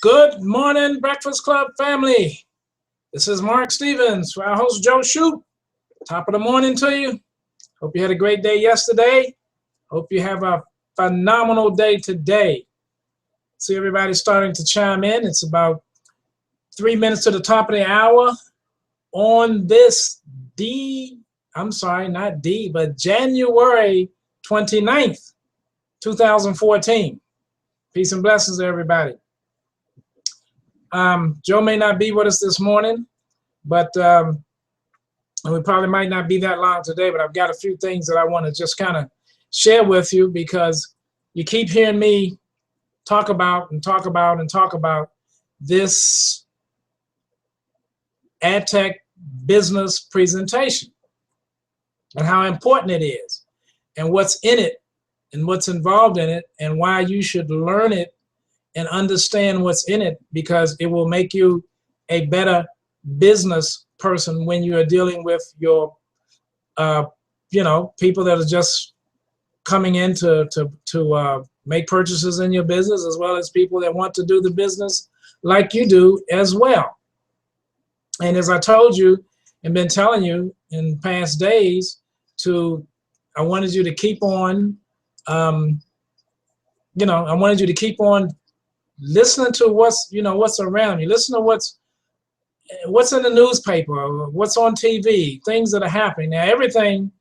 Good morning, Breakfast Club family. This is Mark Stevens for our host, Joe Shoup. Top of the morning to you. Hope you had a great day yesterday. Hope you have a phenomenal day today. See everybody starting to chime in. It's about 3 minutes to the top of the hour on this January 29th, 2014. Peace and blessings to everybody. Joe may not be with us this morning, but we probably might not be that long today, but I've got a few things that I want to just kind of share with you because you keep hearing me talk about this AdTech business presentation and how important it is and what's in it and what's involved in it and why you should learn it and understand what's in it, because it will make you a better business person when you are dealing with your, people that are just coming in to make purchases in your business, as well as people that want to do the business like you do as well. And as I told you and been telling you in past days, I wanted you to keep on, I wanted you to keep on listening to what's around you. Listen to what's in the newspaper, what's on TV, things that are happening. Now, everything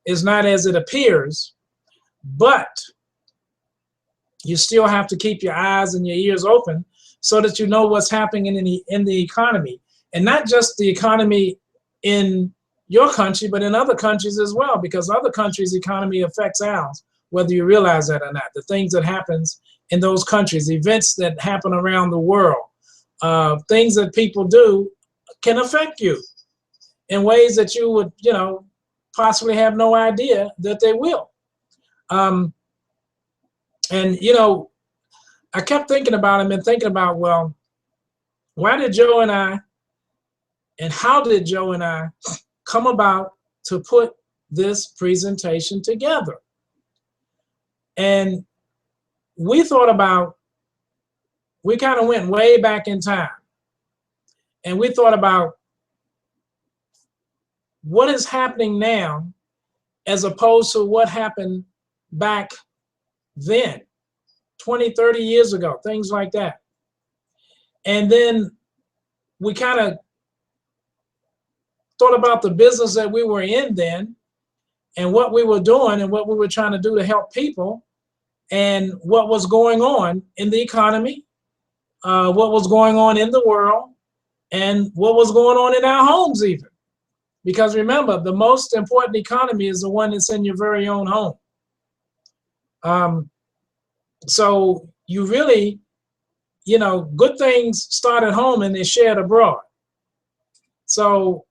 is not as it appears, but you still have to keep your eyes and your ears open so that you know what's happening in the economy, and not just the economy in your country, but in other countries as well, because other countries' economy affects ours, whether you realize that or not. The things that happens in those countries, events that happen around the world, things that people do can affect you in ways that you would, possibly have no idea that they will. I kept thinking about, well, why did Joe and I, and how did Joe and I come about to put this presentation together? And we kind of went way back in time. And we thought about what is happening now as opposed to what happened back then, 20, 30 years ago, things like that. And then we kind of thought about the business that we were in then and what we were doing and what we were trying to do to help people and what was going on in the economy, what was going on in the world, and what was going on in our homes even. Because remember, the most important economy is the one that's in your very own home. So you really, good things start at home and they're shared abroad. So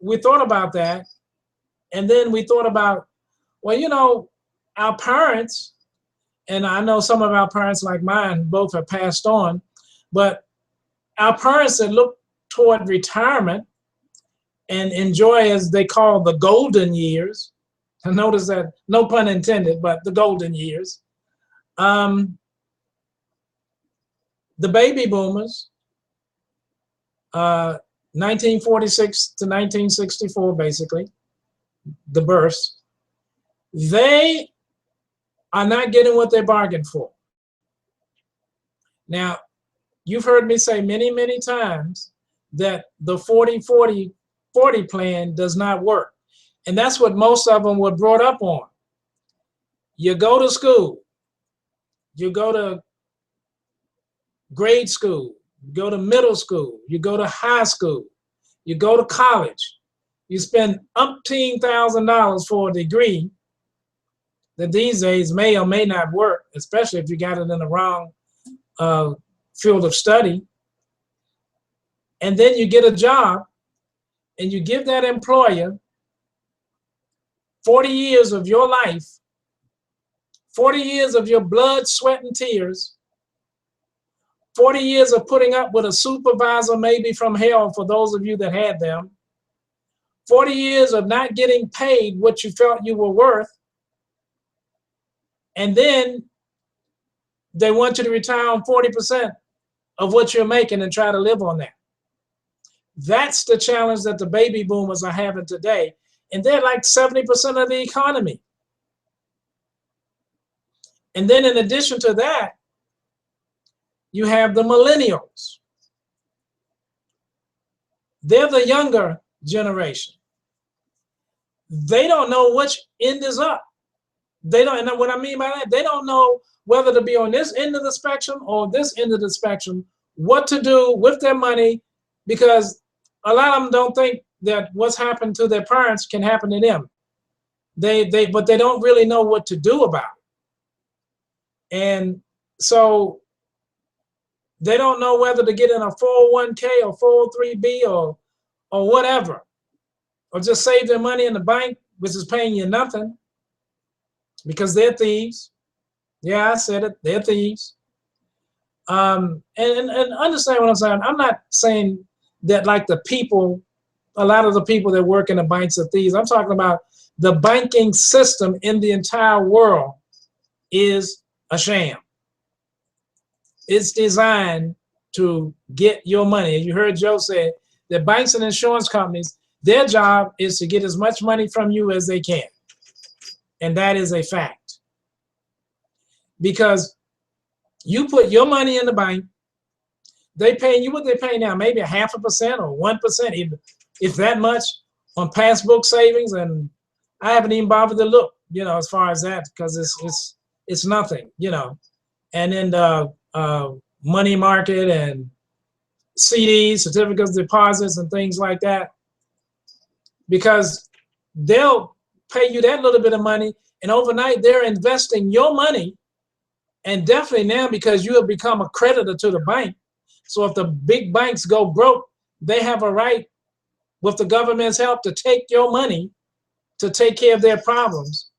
we thought about that. And then we thought about, well, our parents, and I know some of our parents like mine both have passed on, but our parents that look toward retirement and enjoy, as they call, the golden years. I notice that, no pun intended, but the golden years. The baby boomers, 1946 to 1964, basically, the births, they are not getting what they bargained for. Now, you've heard me say many, many times that the 40-40-40 plan does not work. And that's what most of them were brought up on. You go to school, you go to grade school, you go to middle school, you go to high school, you go to college, you spend umpteen $1,000 for a degree that these days may or may not work, especially if you got it in the wrong field of study. And then you get a job and you give that employer 40 years of your life, 40 years of your blood, sweat, and tears, 40 years of putting up with a supervisor maybe from hell for those of you that had them, 40 years of not getting paid what you felt you were worth, and then they want you to retire on 40% of what you're making and try to live on that. That's the challenge that the baby boomers are having today. And they're like 70% of the economy. And then in addition to that, you have the millennials. They're the younger generation. They don't know which end is up. They don't, and what I mean by that, they don't know whether to be on this end of the spectrum or this end of the spectrum, what to do with their money, because a lot of them don't think that what's happened to their parents can happen to them. But they don't really know what to do about it. And so they don't know whether to get in a 401k or 403b or whatever, or just save their money in the bank, which is paying you nothing, because they're thieves. Yeah, I said it, they're thieves. And understand what I'm saying. I'm not saying that like the people, a lot of the people that work in the banks are thieves. I'm talking about the banking system in the entire world is a sham. It's designed to get your money. And you heard Joe say that banks and insurance companies, their job is to get as much money from you as they can. And that is a fact. Because you put your money in the bank, they pay you what they pay now, maybe 0.5% or 1%, if that much, on passbook savings. And I haven't even bothered to look, as far as that, because it's nothing, And then the money market and CDs, certificates of deposits, and things like that, because they'll pay you that little bit of money, and overnight they're investing your money. And definitely now, because you have become a creditor to the bank, so if the big banks go broke, they have a right, with the government's help, to take your money to take care of their problems,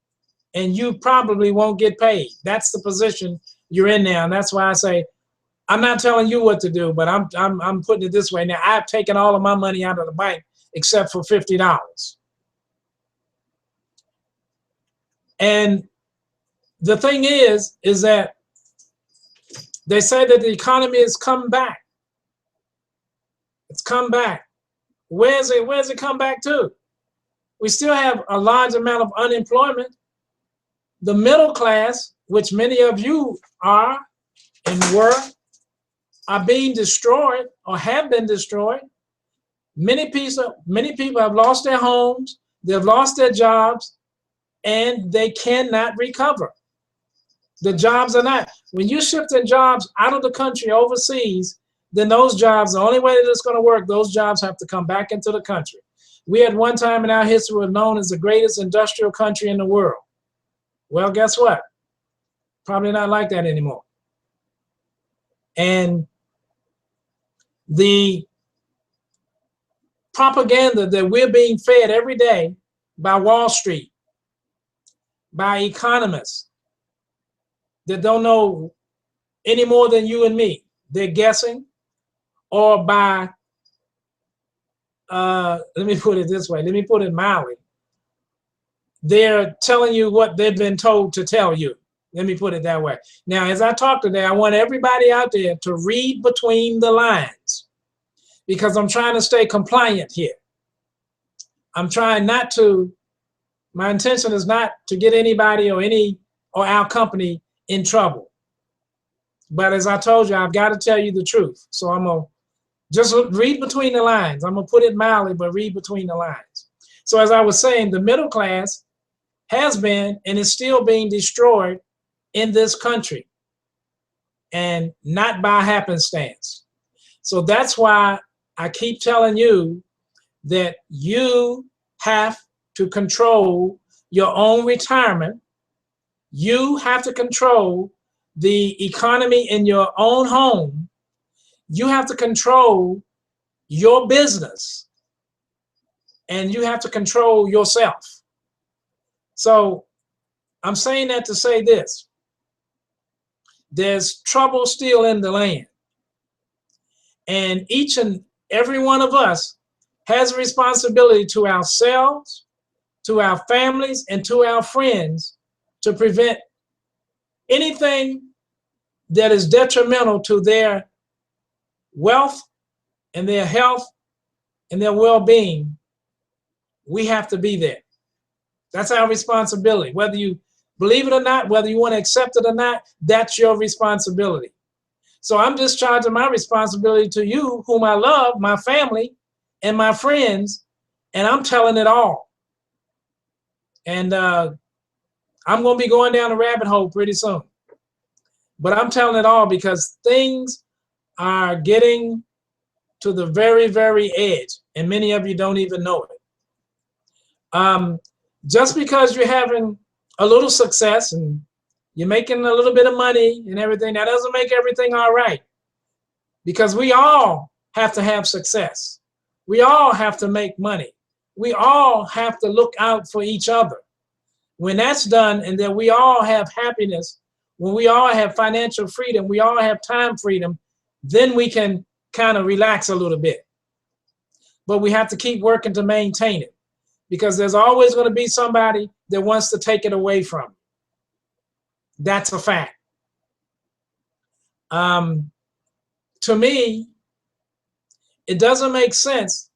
and you probably won't get paid. That's the position you're in now, and that's why I say, I'm not telling you what to do, but I'm putting it this way. Now, I've taken all of my money out of the bank except for $50. And the thing is that they say that the economy has come back. It's come back. Where's it come back to? We still have a large amount of unemployment. The middle class, which many of you are and were, are being destroyed or have been destroyed. Many people have lost their homes, they've lost their jobs, and they cannot recover. The jobs are not. When you shifting jobs out of the country overseas, then those jobs, the only way that it's going to work, those jobs have to come back into the country. We at one time in our history were known as the greatest industrial country in the world. Well, guess what? Probably not like that anymore. And the propaganda that we're being fed every day by Wall Street, by economists that don't know any more than you and me, they're guessing, or by, let me put it this way, let me put it mildly, they're telling you what they've been told to tell you. Let me put it that way. Now, as I talk today, I want everybody out there to read between the lines, because I'm trying to stay compliant here. I'm trying not to, my intention is not to get anybody or our company in trouble. But as I told you, I've got to tell you the truth. So I'm going to just read between the lines. I'm going to put it mildly, but read between the lines. So as I was saying, the middle class has been and is still being destroyed in this country, and not by happenstance. So that's why I keep telling you that you have to control your own retirement. You have to control the economy in your own home. You have to control your business, and you have to control yourself. So I'm saying that to say this. There's trouble still in the land. And each and every one of us has a responsibility to ourselves, to our families, and to our friends to prevent anything that is detrimental to their wealth and their health and their well-being, we have to be there. That's our responsibility. Whether you believe it or not, whether you want to accept it or not, that's your responsibility. So I'm discharging my responsibility to you, whom I love, my family and my friends, and I'm telling it all. And I'm going to be going down a rabbit hole pretty soon. But I'm telling it all because things are getting to the very, very edge, and many of you don't even know it. Just because you're having a little success and you're making a little bit of money and everything, that doesn't make everything all right. Because we all have to have success. We all have to make money. We all have to look out for each other. When that's done, and that we all have happiness, when we all have financial freedom, we all have time freedom, then we can kind of relax a little bit. But we have to keep working to maintain it, because there's always going to be somebody that wants to take it away from you. That's a fact. To me, it doesn't make sense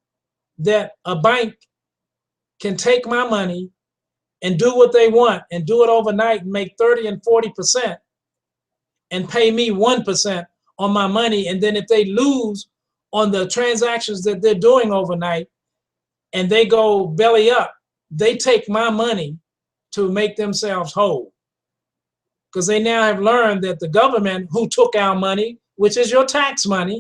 that a bank can take my money and do what they want and do it overnight and make 30 and 40% and pay me 1% on my money. And then if they lose on the transactions that they're doing overnight and they go belly up, they take my money to make themselves whole. Because they now have learned that the government who took our money, which is your tax money,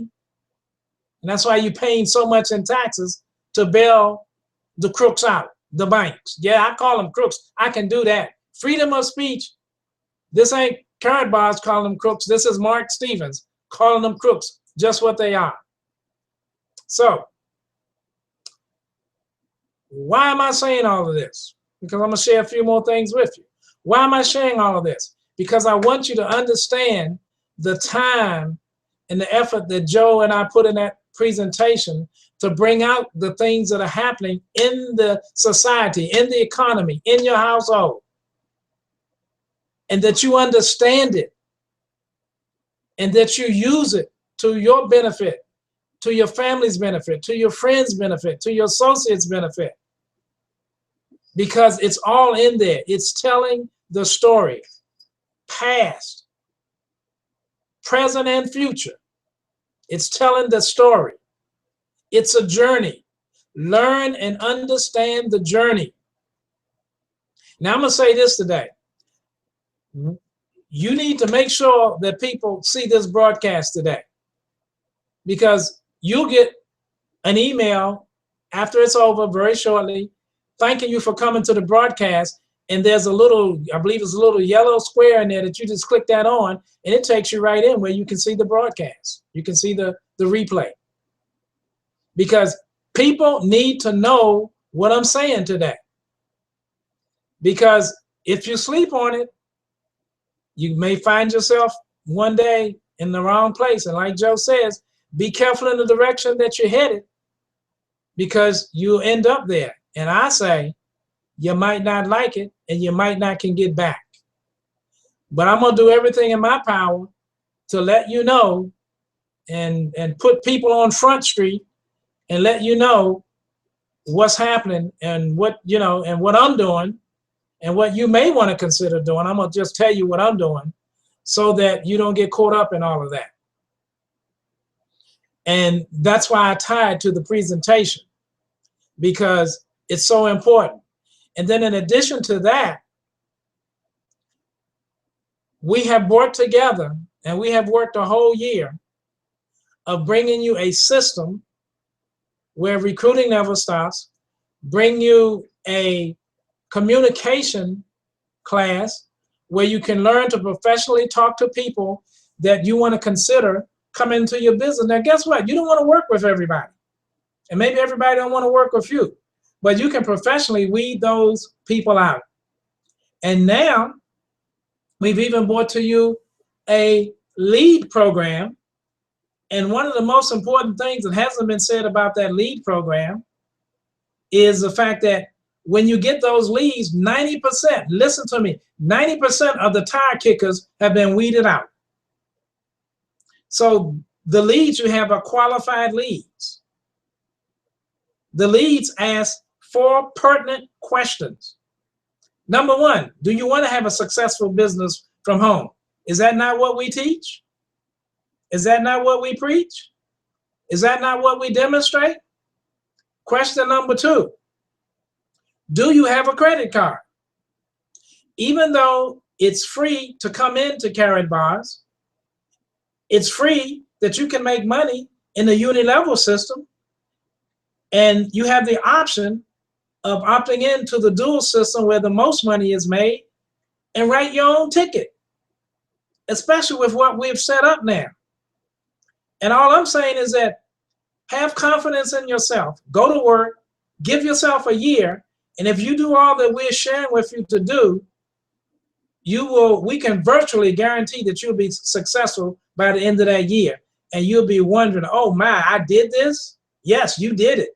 and that's why you're paying so much in taxes to bail the crooks out, the banks. Yeah, I call them crooks. I can do that. Freedom of speech. This ain't Karatbars calling them crooks. This is Mark Stevens calling them crooks, just what they are. So, why am I saying all of this? Because I'm going to share a few more things with you. Why am I sharing all of this? Because I want you to understand the time and the effort that Joe and I put in that presentation to bring out the things that are happening in the society, in the economy, in your household, and that you understand it and that you use it to your benefit, to your family's benefit, to your friends' benefit, to your associates' benefit, because it's all in there. It's telling the story, past, present, and future. It's telling the story. It's a journey. Learn and understand the journey. Now, I'm going to say this today. You need to make sure that people see this broadcast today, because you'll get an email after it's over very shortly thanking you for coming to the broadcast. And there's a little, I believe it's a little yellow square in there that you just click that on, and it takes you right in where you can see the broadcast. You can see the replay. Because people need to know what I'm saying today. Because if you sleep on it, you may find yourself one day in the wrong place. And like Joe says, be careful in the direction that you're headed, because you'll end up there. And I say, you might not like it and you might not can get back. But I'm going to do everything in my power to let you know and put people on Front Street and let you know what's happening and what, you know, and what I'm doing and what you may want to consider doing. I'm going to just tell you what I'm doing so that you don't get caught up in all of that. And that's why I tied to the presentation, because it's so important. And then in addition to that, we have worked together and we have worked a whole year of bringing you a system where recruiting never stops, bring you a communication class where you can learn to professionally talk to people that you want to consider come into your business. Now, guess what? You don't want to work with everybody. And maybe everybody don't want to work with you, but you can professionally weed those people out. And now we've even brought to you a LEAD program. And one of the most important things that hasn't been said about that LEAD program is the fact that when you get those leads, 90%, listen to me, 90% of the tire kickers have been weeded out. So The leads you have are qualified leads. The leads ask 4 pertinent questions. Number 1, do you want to have a successful business from home? Is that not what we teach? Is that not what we preach? Is that not what we demonstrate? Question number 2, do you have a credit card? Even though it's free to come into Karatbars, it's free that you can make money in the uni-level system, and you have the option of opting into the dual system where the most money is made and write your own ticket, especially with what we've set up now. And all I'm saying is that have confidence in yourself, go to work, give yourself a year, and if you do all that we're sharing with you to do, we can virtually guarantee that you'll be successful by the end of that year. And you'll be wondering, oh my, I did this? Yes, you did it.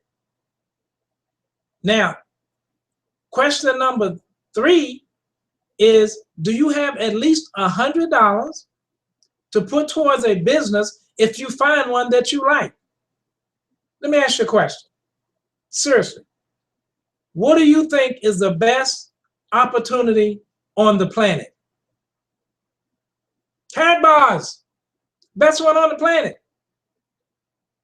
Now, question number 3 is, do you have at least $100 to put towards a business if you find one that you like? Let me ask you a question. Seriously, what do you think is the best opportunity on the planet? Karatbars, best one on the planet.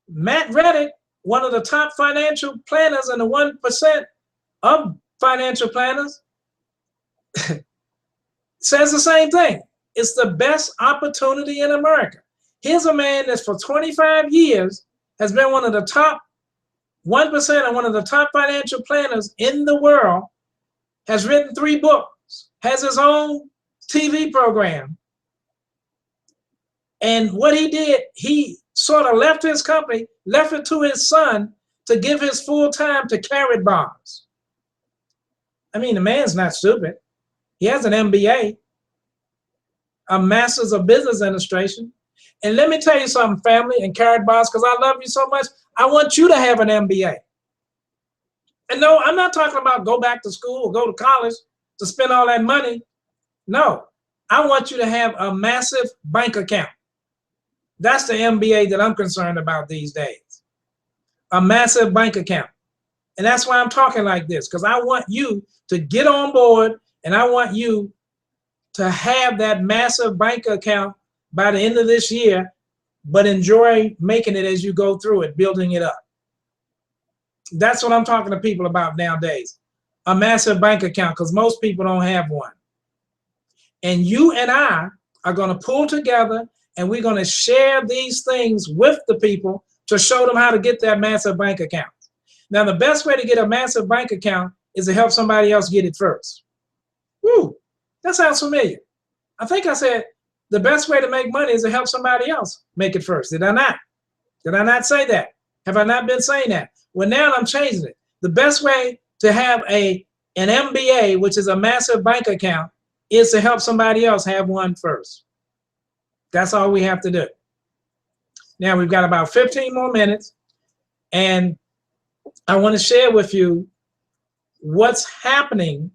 Matt Reddick, one of the top financial planners in the 1% of financial planners, says the same thing. It's the best opportunity in America. Here's a man that's for 25 years has been one of the top 1% and one of the top financial planners in the world, has written 3 books, has his own TV program. And what he did, he sort of left his company, left it to his son to give his full time to Karatbars. I mean, the man's not stupid. He has an MBA, a Master's of Business Administration. And let me tell you something, family and Karatbars, because I love you so much, I want you to have an MBA. And no, I'm not talking about go back to school or go to college to spend all that money. No, I want you to have a massive bank account. That's the MBA that I'm concerned about these days. A massive bank account. And that's why I'm talking like this, because I want you to get on board and I want you to have that massive bank account by the end of this year, but enjoy making it as you go through it, building it up. That's what I'm talking to people about nowadays. A massive bank account, because most people don't have one. And you and I are going to pull together and we're going to share these things with the people to show them how to get that massive bank account. Now, the best way to get a massive bank account is to help somebody else get it first. Woo, that sounds familiar. I think I said the best way to make money is to help somebody else make it first. Did I not? Did I not say that? Have I not been saying that? Well, now I'm changing it. The best way to have an MBA, which is a massive bank account, is to help somebody else have one first. That's all we have to do. Now we've got about 15 more minutes, and I want to share with you what's happening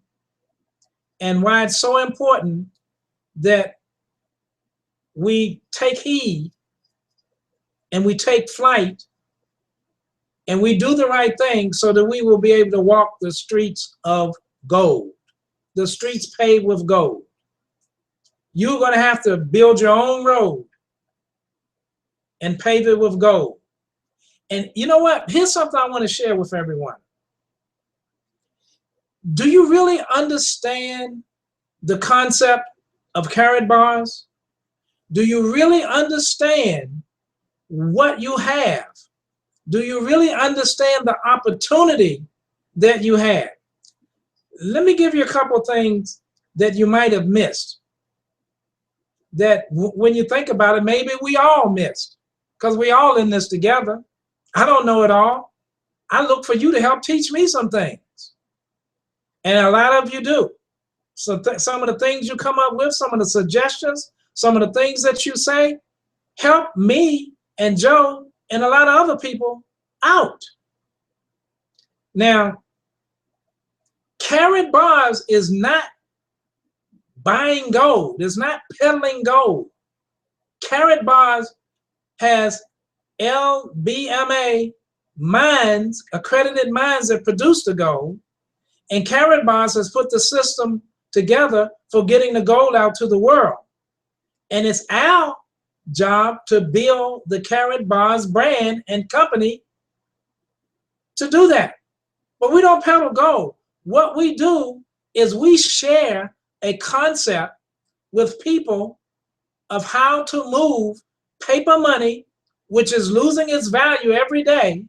and why it's so important that we take heed and we take flight and we do the right thing so that we will be able to walk the streets of gold, the streets paved with gold. You're going to have to build your own road and pave it with gold. And you know what? Here's something I want to share with everyone. Do you really understand the concept of Karatbars? Do you really understand what you have? Do you really understand the opportunity that you have? Let me give you a couple things that you might have missed. That when you think about it, maybe we all missed, because we all in this together. I don't know it all. I look for you to help teach me some things. And a lot of you do. So some of the things you come up with, some of the suggestions, some of the things that you say, help me and Joe and a lot of other people out. Now, Karatbars is not buying gold. It's not peddling gold. Karatbars has LBMA mines, accredited mines that produce the gold, and Karatbars has put the system together for getting the gold out to the world. And it's our job to build the Karatbars brand and company to do that. But we don't peddle gold. What we do is we share a concept with people of how to move paper money, which is losing its value every day,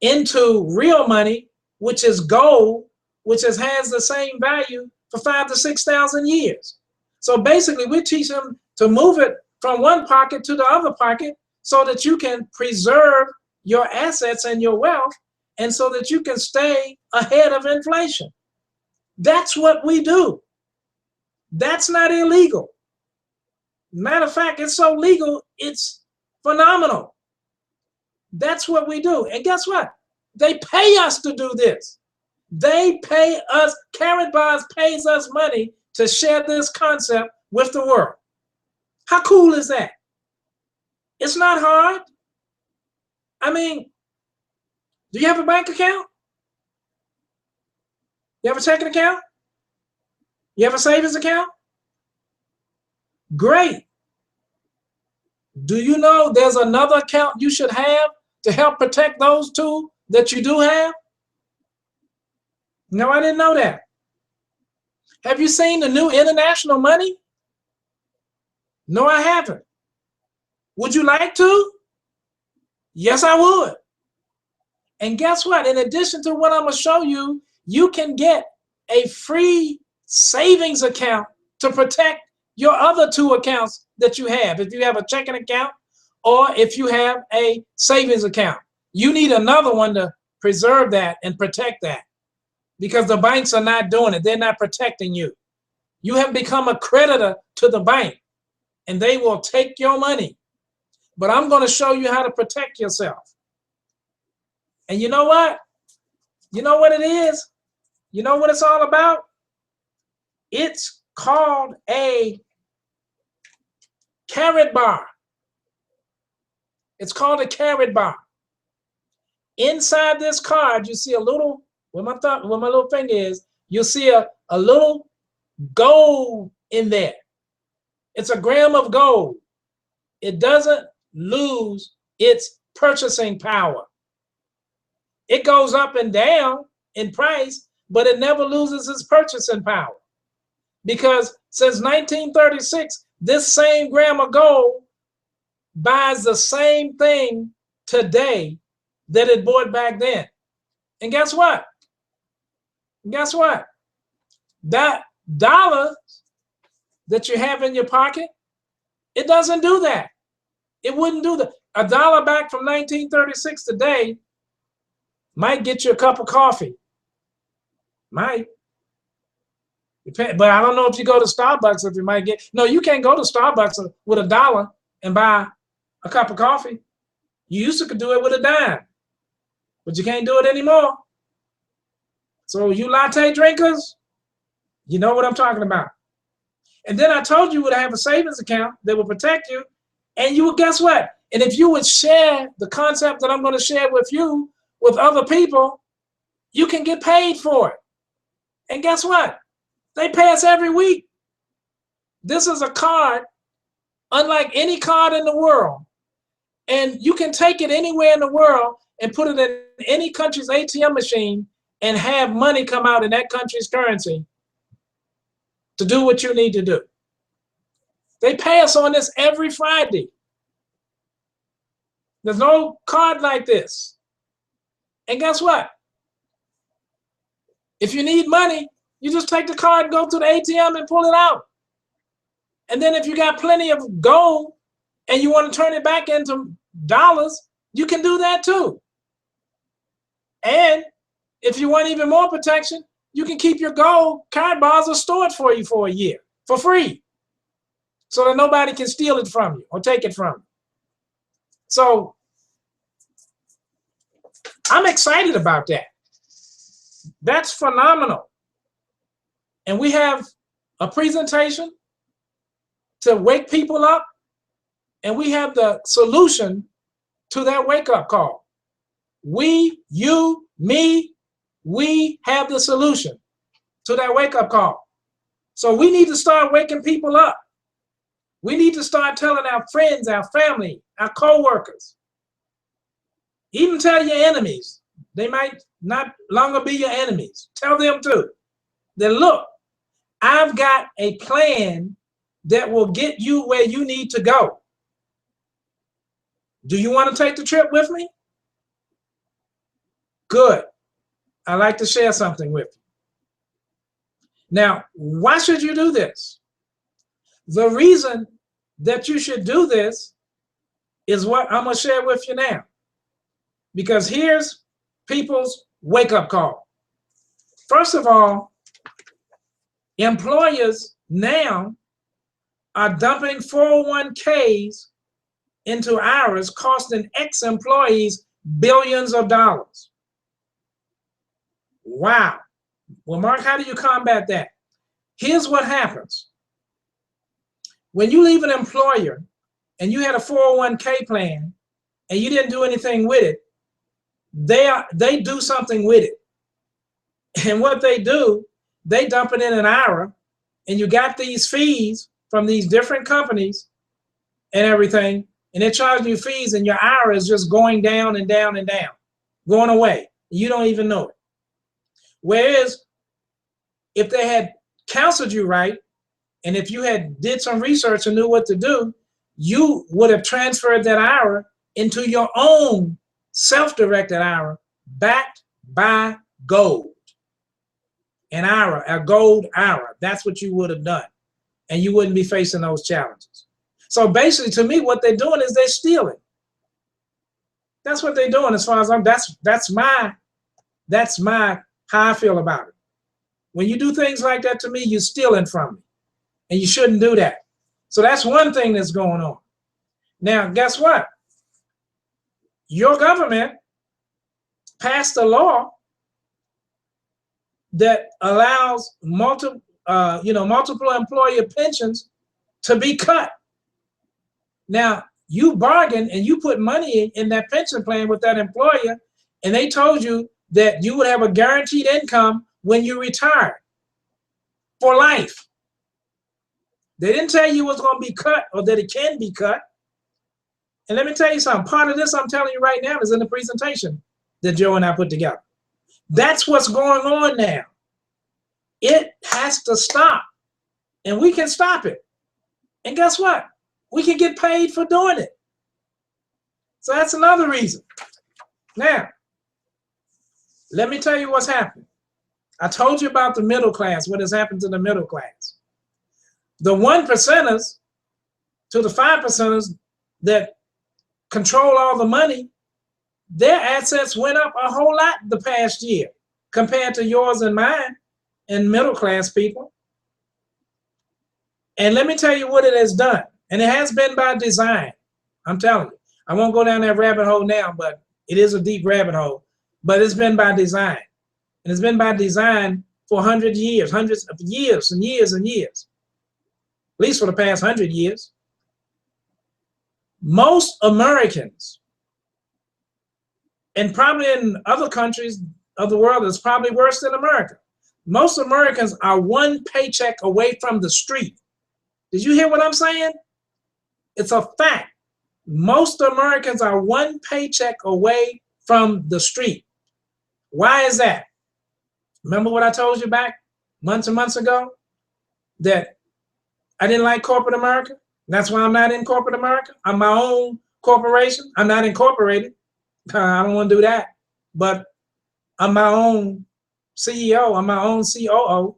into real money, which is gold, which has the same value for 5,000 to 6,000 years. So basically, we teach them to move it from one pocket to the other pocket so that you can preserve your assets and your wealth, and so that you can stay ahead of inflation. That's what we do. That's not illegal. Matter of fact, it's so legal, it's phenomenal. That's what we do. And guess what? They pay us to do this. They pay us, Karatbars pays us money to share this concept with the world. How cool is that? It's not hard. I mean, do you have a bank account? You have a checking account? You have a savings account? Great. Do you know there's another account you should have to help protect those two that you do have? No, I didn't know that. Have you seen the new international money? No, I haven't. Would you like to? Yes, I would. And guess what? In addition to what I'm going to show you, you can get a free savings account to protect your other two accounts that you have. If you have a checking account or if you have a savings account, you need another one to preserve that and protect that, because the banks are not doing it. They're not protecting you. You have become a creditor to the bank and they will take your money. But I'm going to show you how to protect yourself. And you know what? You know what it is? You know what it's all about? It's called a Karatbar. It's called a Karatbar. Inside this card, you see a little, where my little finger is, you'll see a little gold in there. It's a gram of gold. It doesn't lose its purchasing power. It goes up and down in price, but it never loses its purchasing power. Because since 1936, this same gram of gold buys the same thing today that it bought back then. And guess what? Guess what? That dollar that you have in your pocket, it doesn't do that. It wouldn't do that. A dollar back from 1936 today might get you a cup of coffee. Might. But I don't know if you go to Starbucks, if you might get, no, you can't go to Starbucks with a dollar and buy a cup of coffee. You used to do it with a dime, but you can't do it anymore. So you latte drinkers, you know what I'm talking about. And then I told you would have a savings account that will protect you. And you would, guess what? And if you would share the concept that I'm going to share with you, with other people, you can get paid for it. And guess what? They pay us every week. This is a card unlike any card in the world. And you can take it anywhere in the world and put it in any country's ATM machine and have money come out in that country's currency to do what you need to do. They pay us on this every Friday. There's no card like this. And guess what? If you need money, you just take the card and go to the ATM and pull it out. And then if you got plenty of gold and you want to turn it back into dollars, you can do that too. And if you want even more protection, you can keep your gold. Karatbars are stored for you for a year for free, so that nobody can steal it from you or take it from you. So I'm excited about that. That's phenomenal. And we have a presentation to wake people up, and we have the solution to that wake-up call. We, you, me, we have the solution to that wake-up call. So we need to start waking people up. We need to start telling our friends, our family, our co-workers, even tell your enemies. They might not longer be your enemies. Tell them too, that look, I've got a plan that will get you where you need to go. Do you want to take the trip with me? Good. I'd like to share something with you. Now, why should you do this? The reason that you should do this is what I'm going to share with you now. Because here's people's wake-up call. First of all, employers now are dumping 401ks into IRAs, costing ex-employees billions of dollars. Wow. Well, Mark, how do you combat that? Here's what happens. When you leave an employer and you had a 401k plan and you didn't do anything with it, they do something with it. And what they do, they dump it in an IRA, and you got these fees from these different companies and everything, and they're charging you fees, and your IRA is just going down and down and down, going away. You don't even know it. Whereas if they had counseled you right, and if you had did some research and knew what to do, you would have transferred that IRA into your own self-directed IRA backed by gold. An IRA, a gold IRA, that's what you would have done. And you wouldn't be facing those challenges. So basically, to me, what they're doing is they're stealing. That's what they're doing as far as that's my how I feel about it. When you do things like that to me, you're stealing from me. And you shouldn't do that. So that's one thing that's going on. Now, guess what? Your government passed a law that allows multiple employer pensions to be cut. Now, you bargained and you put money in that pension plan with that employer, and they told you that you would have a guaranteed income when you retire for life. They didn't tell you it was going to be cut or that it can be cut. And let me tell you something. Part of this I'm telling you right now is in the presentation that Joe and I put together. That's what's going on now. It has to stop. And we can stop it. And guess what? We can get paid for doing it. So that's another reason. Now, let me tell you what's happening. I told you about the middle class, what has happened to the middle class. The 1%ers to the 5%ers that control all the money, their assets went up a whole lot the past year compared to yours and mine and middle class people. And let me tell you what it has done. And it has been by design. I'm telling you. I won't go down that rabbit hole now, but it is a deep rabbit hole. But it's been by design. And it's been by design for 100 years, hundreds of years and years and years. At least for the past 100 years. Most Americans, and probably in other countries of the world, it's probably worse than America. Most Americans are one paycheck away from the street. Did you hear what I'm saying? It's a fact. Most Americans are one paycheck away from the street. Why is that? Remember what I told you back months and months ago? That I didn't like corporate America. That's why I'm not in corporate America. I'm my own corporation. I'm not incorporated. I don't want to do that. But I'm my own CEO. I'm my own COO.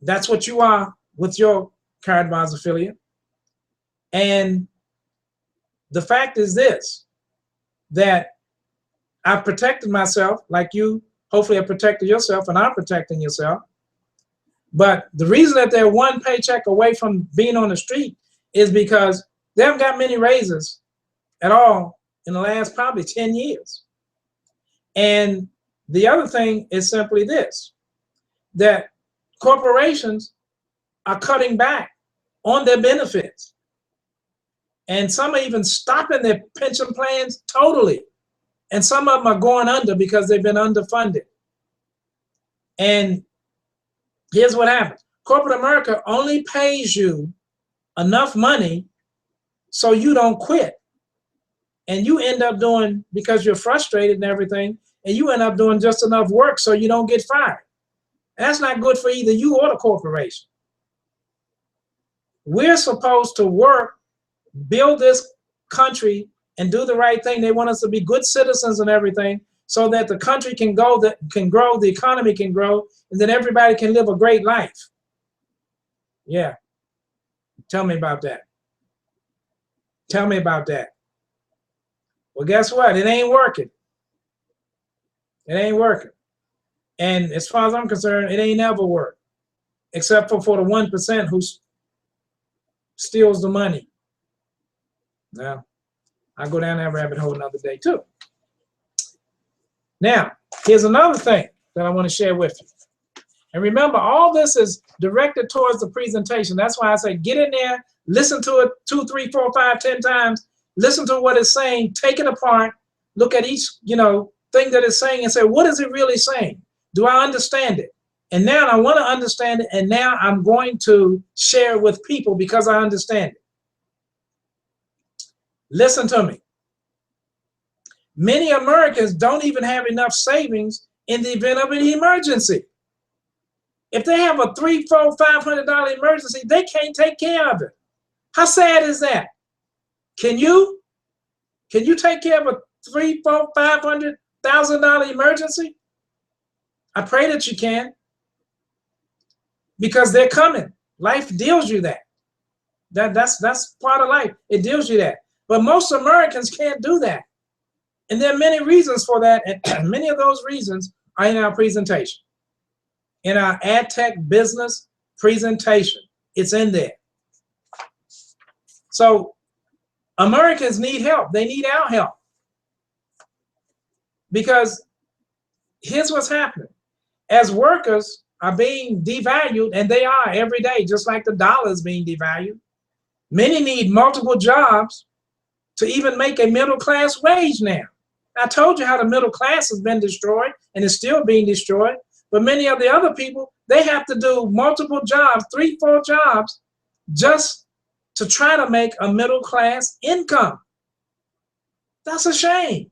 That's what you are with your CardVaz affiliate. And the fact is this, that I've protected myself like you hopefully have protected yourself, and I'm protecting yourself. But the reason that they're one paycheck away from being on the street is because they haven't got many raises at all in the last probably 10 years. And the other thing is simply this, that corporations are cutting back on their benefits. And some are even stopping their pension plans totally. And some of them are going under because they've been underfunded. And here's what happens. Corporate America only pays you enough money so you don't quit. And you end up doing, because you're frustrated and everything, and you end up doing just enough work so you don't get fired. That's not good for either you or the corporation. We're supposed to work, build this country, and do the right thing. They want us to be good citizens and everything so that the country can go, that can grow, the economy can grow, and then everybody can live a great life. Yeah. Tell me about that. Tell me about that. Well, guess what? It ain't working. It ain't working. And as far as I'm concerned, it ain't ever worked, except for the 1% who steals the money. Now, I'll go down that rabbit hole another day too. Now, here's another thing that I want to share with you. And remember, all this is directed towards the presentation. That's why I say get in there, listen to it 2, 3, 4, 5, 10 times, listen to what it's saying, take it apart, look at each, thing that it's saying and say, what is it really saying? Do I understand it? And now I want to understand it, and now I'm going to share it with people because I understand it. Listen to me. Many Americans don't even have enough savings in the event of an emergency. If they have a $300, $400, $500 emergency, they can't take care of it. How sad is that? Can you take care of a $300, $400, $500,000 emergency? I pray that you can, because they're coming. Life deals you that. That's part of life. It deals you that. But most Americans can't do that. And there are many reasons for that, and many of those reasons are in our presentation. In our ad tech business presentation, it's in there. So Americans need help. They need our help. Because here's what's happening. As workers are being devalued, and they are every day, just like the dollar is being devalued, many need multiple jobs to even make a middle class wage now. I told you how the middle class has been destroyed and is still being destroyed, but many of the other people, they have to do multiple jobs, 3, 4 jobs, just to try to make a middle class income. That's a shame.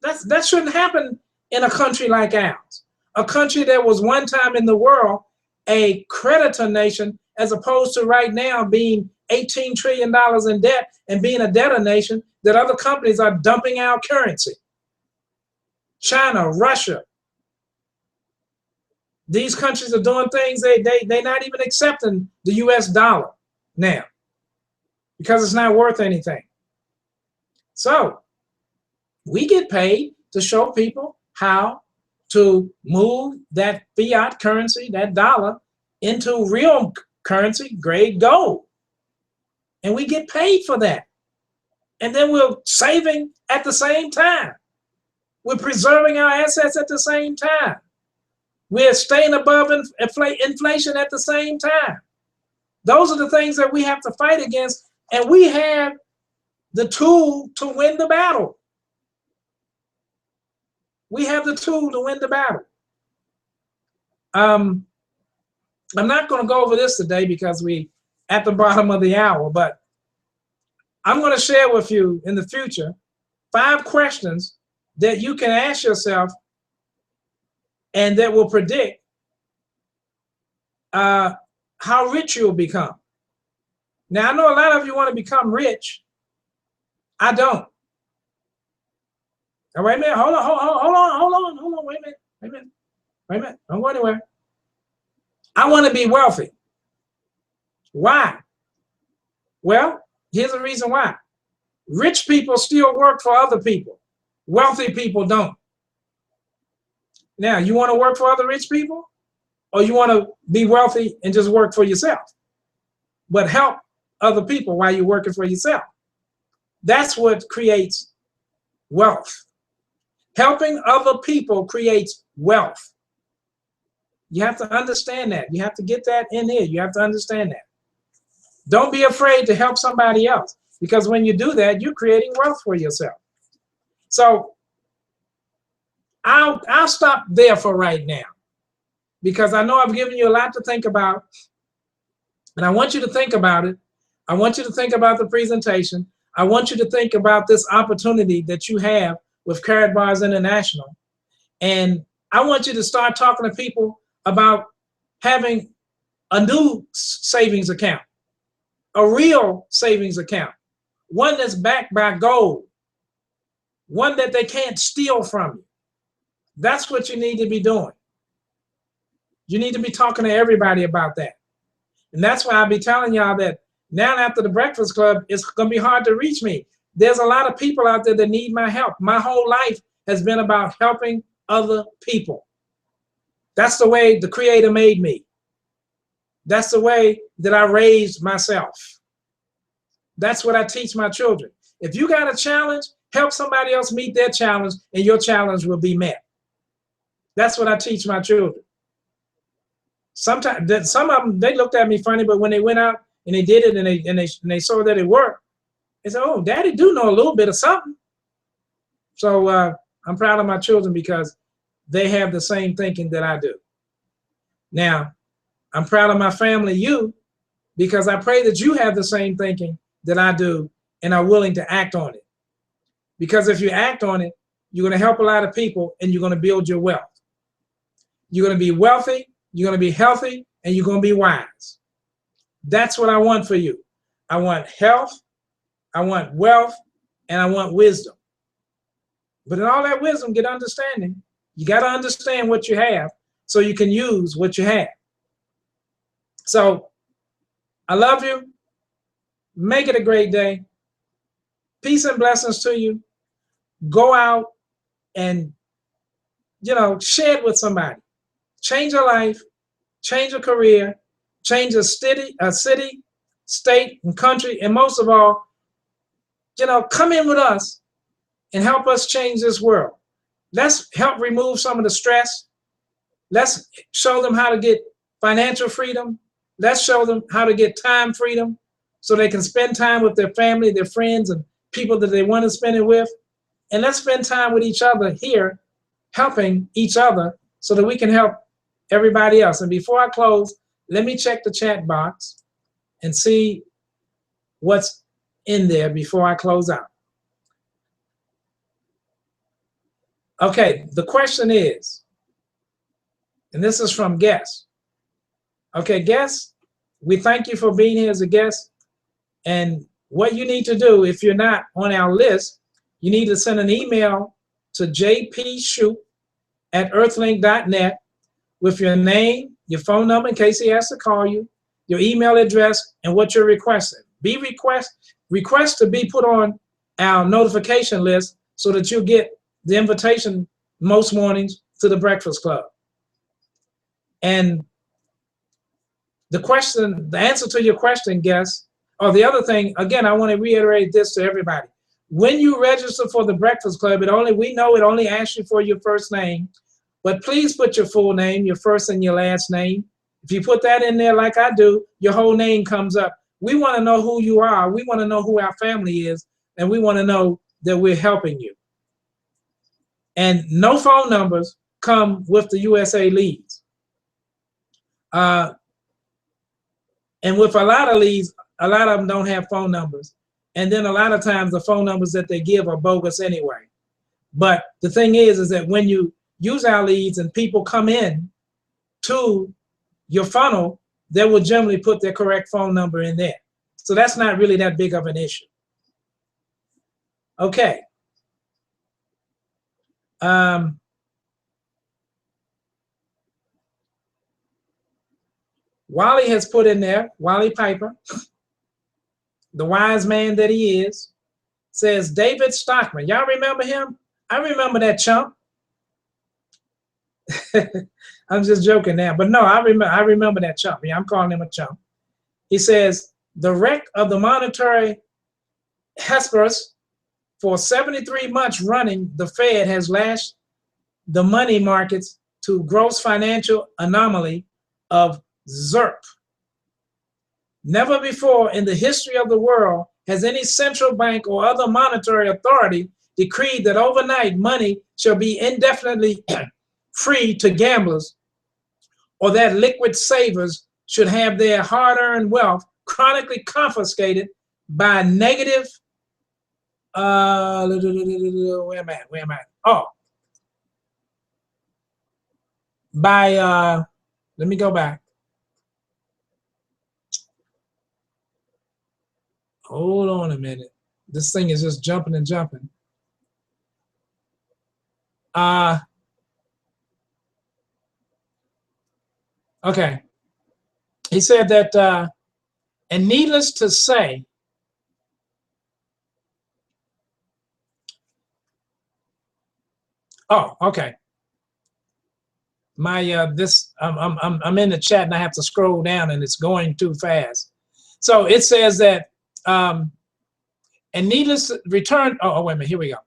That shouldn't happen in a country like ours, a country that was one time in the world a creditor nation, as opposed to right now being $18 trillion in debt and being a debtor nation that other companies are dumping our currency. China, Russia. These countries are doing things, they're not even accepting the US dollar now because it's not worth anything. So we get paid to show people how to move that fiat currency, that dollar, into real currency, grade gold. And we get paid for that. And then we're saving at the same time. We're preserving our assets at the same time. We're staying above inflation at the same time. Those are the things that we have to fight against, and we have the tool to win the battle. We have the tool to win the battle. I'm not going to go over this today because we're at the bottom of the hour, but I'm going to share with you in the future 5 questions that you can ask yourself and that will predict how rich you'll become. Now, I know a lot of you want to become rich. I don't. Now, wait a minute, hold on, wait a minute, don't go anywhere. I want to be wealthy. Why? Well, here's the reason why. Rich people still work for other people. Wealthy people don't. Now, you want to work for other rich people? Or you want to be wealthy and just work for yourself, but help other people while you're working for yourself? That's what creates wealth. Helping other people creates wealth. You have to understand that. You have to get that in here. You have to understand that. Don't be afraid to help somebody else, because when you do that, you're creating wealth for yourself. So I'll stop there for right now, because I know I've given you a lot to think about, and I want you to think about it. I want you to think about the presentation. I want you to think about this opportunity that you have with Karatbars International. And I want you to start talking to people about having a new savings account, a real savings account, one that's backed by gold, one that they can't steal from you. That's what you need to be doing. You need to be talking to everybody about that. And that's why I'll be telling y'all that now after the Breakfast Club, it's going to be hard to reach me. There's a lot of people out there that need my help. My whole life has been about helping other people. That's the way the Creator made me. That's the way that I raised myself. That's what I teach my children. If you got a challenge, help somebody else meet their challenge, and your challenge will be met. That's what I teach my children. Sometimes some of them, they looked at me funny, but when they went out and they did it and they saw that it worked, they said, "Oh, Daddy do know a little bit of something." So I'm proud of my children because they have the same thinking that I do. Now, I'm proud of my family, you, because I pray that you have the same thinking that I do and are willing to act on it. Because if you act on it, you're going to help a lot of people and you're going to build your wealth. You're going to be wealthy, you're going to be healthy, and you're going to be wise. That's what I want for you. I want health, I want wealth, and I want wisdom. But in all that wisdom, get understanding. You got to understand what you have so you can use what you have. So I love you. Make it a great day. Peace and blessings to you. Go out and, share it with somebody. Change your life, change your career, change a city, state, and country, and most of all, come in with us and help us change this world. Let's help remove some of the stress. Let's show them how to get financial freedom. Let's show them how to get time freedom so they can spend time with their family, their friends, and people that they want to spend it with. And let's spend time with each other here, helping each other so that we can help everybody else. And before I close, let me check the chat box and see what's in there before I close out. Okay, the question is, and this is from Guest. Okay, Guest, we thank you for being here as a guest. And what you need to do, if you're not on our list, you need to send an email to jpshoup@earthlink.net with your name, your phone number in case he has to call you, your email address, and what you're requesting. Request to be put on our notification list so that you'll get the invitation most mornings to the Breakfast Club. And the answer to your question, Guest, or the other thing, again, I want to reiterate this to everybody. When you register for the Breakfast Club, we know it only asks you for your first name, but please put your full name, your first and your last name. If you put that in there like I do, your whole name comes up. We want to know who you are. We want to know who our family is, and we want to know that we're helping you. And no phone numbers come with the USA leads. And with a lot of leads, a lot of them don't have phone numbers. And then a lot of times the phone numbers that they give are bogus anyway. But the thing is that when you use our leads and people come in to your funnel, they will generally put their correct phone number in there. So that's not really that big of an issue. Okay. Wally has put in there, Wally Piper, the wise man that he is, says David Stockman. Y'all remember him? I remember that chump. I'm just joking now, but no, I remember that chump. Yeah, I'm calling him a chump. He says the wreck of the monetary Hesperus for 73 months running, the Fed has lashed the money markets to gross financial anomaly of ZIRP. Never before in the history of the world has any central bank or other monetary authority decreed that overnight money shall be indefinitely free to gamblers, or that liquid savers should have their hard-earned wealth chronically confiscated by negative, where am I? Oh, by, let me go back. Hold on a minute. This thing is just jumping and jumping. Okay. He said that, and needless to say, oh, okay. My I'm in the chat and I have to scroll down and it's going too fast. So it says that, and needless to return. Oh, wait a minute. Here we go.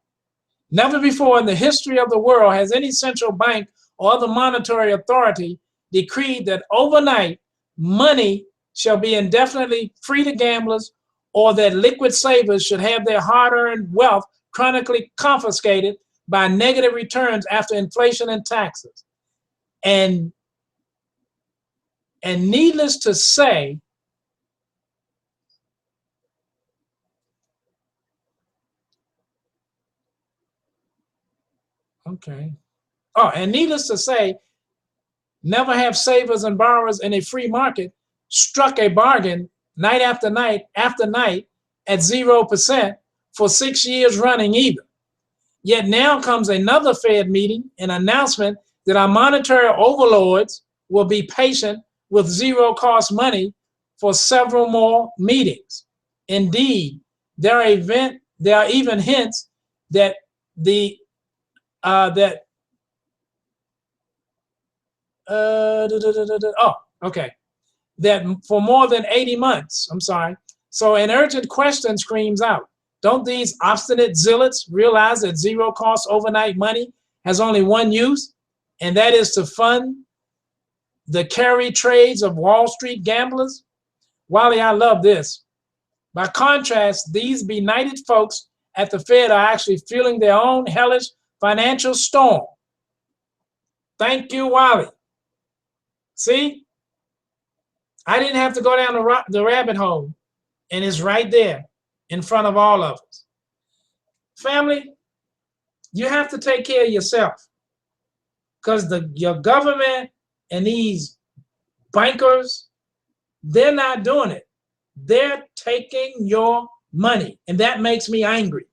Never before in the history of the world has any central bank or other monetary authority decreed that overnight money shall be indefinitely free to gamblers, or that liquid savers should have their hard-earned wealth chronically confiscated by negative returns after inflation and taxes. And needless to say, okay. Oh, and needless to say, never have savers and borrowers in a free market struck a bargain night after night after night at 0% for 6 years running either. Yet now comes another Fed meeting, an announcement that our monetary overlords will be patient with zero-cost money for several more meetings. Indeed, there are even hints that that for more than 80 months, I'm sorry. So an urgent question screams out, don't these obstinate zealots realize that zero-cost overnight money has only one use, and that is to fund the carry trades of Wall Street gamblers? Wally, I love this. By contrast, these benighted folks at the Fed are actually feeling their own hellish financial storm. Thank you, Wally. See? I didn't have to go down the rabbit hole, and it's right there in front of all of us. Family, you have to take care of yourself, because your government and these bankers, they're not doing it. They're taking your money, and that makes me angry,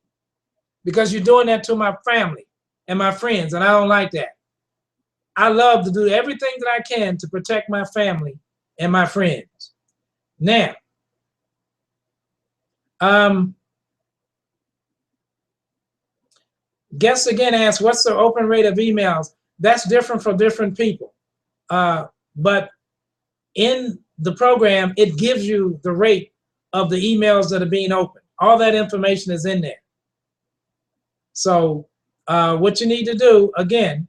because you're doing that to my family and my friends, and I don't like that. I love to do everything that I can to protect my family and my friends. Now, guest again asks, what's the open rate of emails? That's different for different people. But in the program, it gives you the rate of the emails that are being opened. All that information is in there. So what you need to do, again,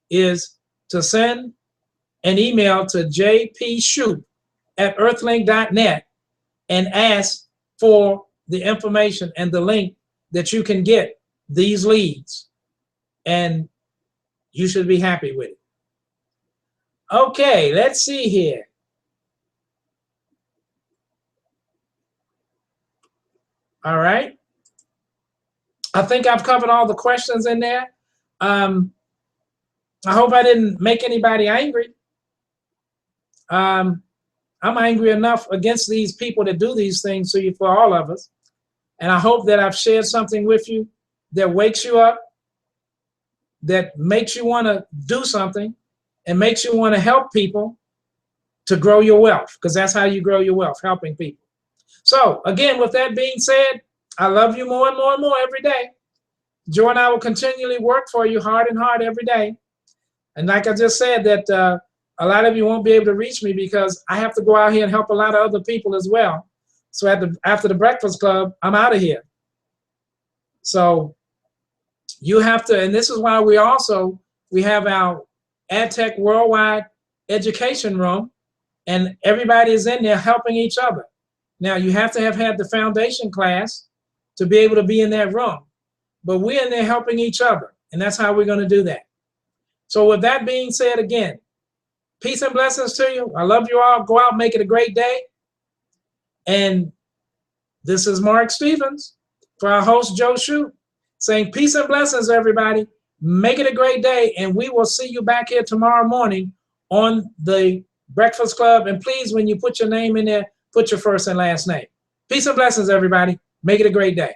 is to send an email to jpshoup@earthlink.net and ask for the information and the link that you can get these leads, and you should be happy with it. Okay, let's see here. All right. I think I've covered all the questions in there. I hope I didn't make anybody angry. I'm angry enough against these people that do these things to you, for all of us. And I hope that I've shared something with you that wakes you up, that makes you want to do something, and makes you want to help people to grow your wealth, because that's how you grow your wealth, helping people. So again, with that being said, I love you more and more and more every day. Joe and I will continually work for you hard and hard every day. And like I just said, that a lot of you won't be able to reach me because I have to go out here and help a lot of other people as well. So after the Breakfast Club, I'm out of here. So you have to, and this is why we have our AdTech Worldwide Education Room, and everybody is in there helping each other. Now, you have to have had the foundation class to be able to be in that room. But we're in there helping each other, and that's how we're going to do that. So with that being said, again, peace and blessings to you. I love you all. Go out, make it a great day. And this is Mark Stevens for our host, Joe Shute, saying peace and blessings, everybody. Make it a great day, and we will see you back here tomorrow morning on the Breakfast Club. And please, when you put your name in there, put your first and last name. Peace and blessings, everybody. Make it a great day.